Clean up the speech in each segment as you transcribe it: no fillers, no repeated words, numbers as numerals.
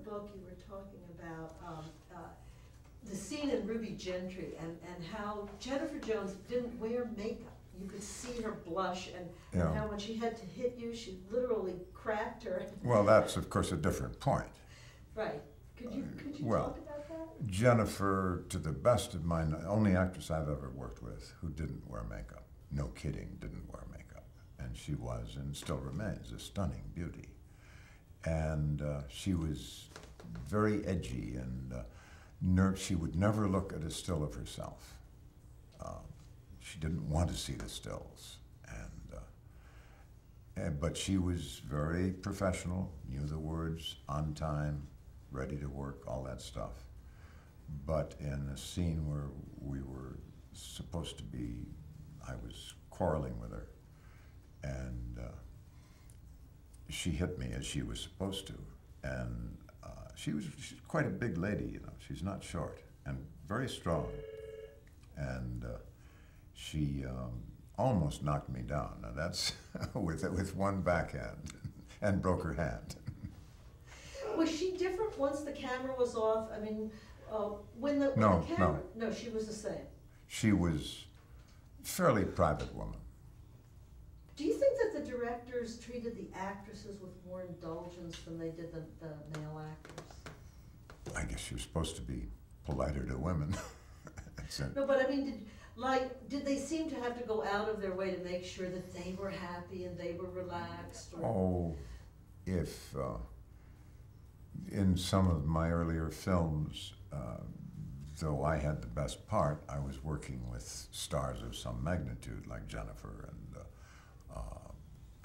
book you were talking about the scene in Ruby Gentry and how Jennifer Jones didn't wear makeup. You could see her blush and how when she had to hit you, she literally cracked her. Well, that's of course a different point. Right. Could you well, talk about that? Jennifer, to the best of my knowledge, only actress I've ever worked with who didn't wear makeup. No kidding, didn't wear makeup. And she was, and still remains, a stunning beauty. And she was very edgy, and she would never look at a still of herself. She didn't want to see the stills. But she was very professional, knew the words, on time, ready to work, all that stuff. But in a scene where we were supposed to be, I was quarreling with her, and she hit me as she was supposed to. And she's quite a big lady, you know. She's not short, and very strong. And she almost knocked me down. Now that's with one backhand, and broke her hand. Was she different once the camera was off? I mean, when the camera... No, she was the same. She was a fairly private woman. Do you think that the directors treated the actresses with more indulgence than they did the male actors? I guess you're supposed to be politer to women. No, but I mean, did they seem to have to go out of their way to make sure that they were happy and they were relaxed? Or? Oh, if in some of my earlier films, though I had the best part, I was working with stars of some magnitude like Jennifer and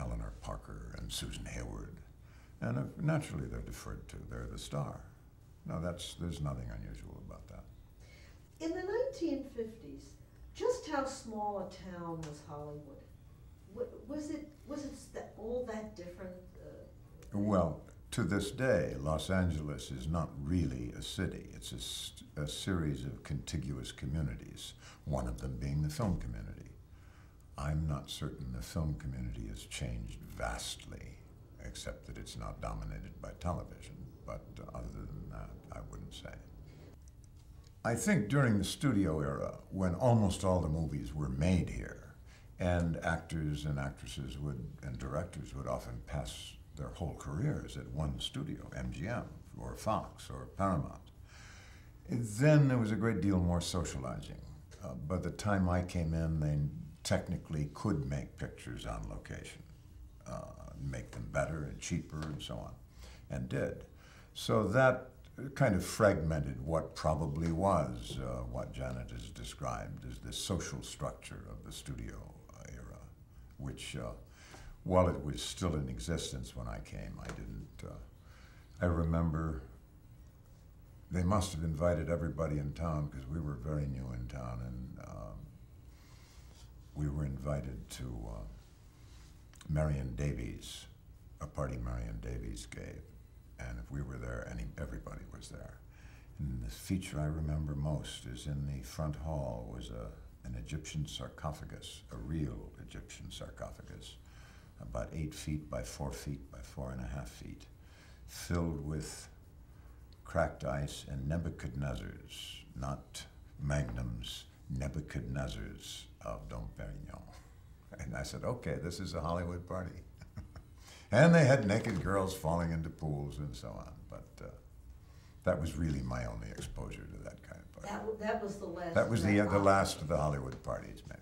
Eleanor Parker and Susan Hayward. And naturally they're deferred to, they're the star. No, there's nothing unusual about that. In the 1950s, just how small a town was Hollywood? Was it all that different? Well, to this day, Los Angeles is not really a city. It's a series of contiguous communities, one of them being the film community. I'm not certain the film community has changed vastly, except that it's not dominated by television. But other than that, I wouldn't say. I think during the studio era, when almost all the movies were made here, and actors and actresses and directors would often pass their whole careers at one studio, MGM or Fox or Paramount, then there was a great deal more socializing. By the time I came in, they technically could make pictures on location, make them better and cheaper and so on, and did. So that kind of fragmented what probably was what Janet has described as the social structure of the studio era, which, while it was still in existence when I came, I remember they must have invited everybody in town because we were very new in town, and we were invited to Marion Davies, a party Marion Davies gave. And if we were there, everybody was there. And the feature I remember most is in the front hall was an Egyptian sarcophagus, a real Egyptian sarcophagus, about 8 feet by 4 feet by 4.5 feet, filled with cracked ice and Nebuchadnezzars, not Magnums, Nebuchadnezzars of Dom Perignon. And I said, okay, this is a Hollywood party. And they had naked girls falling into pools and so on. But that was really my only exposure to that kind of party. That was the last. That was the last of the Hollywood parties, maybe.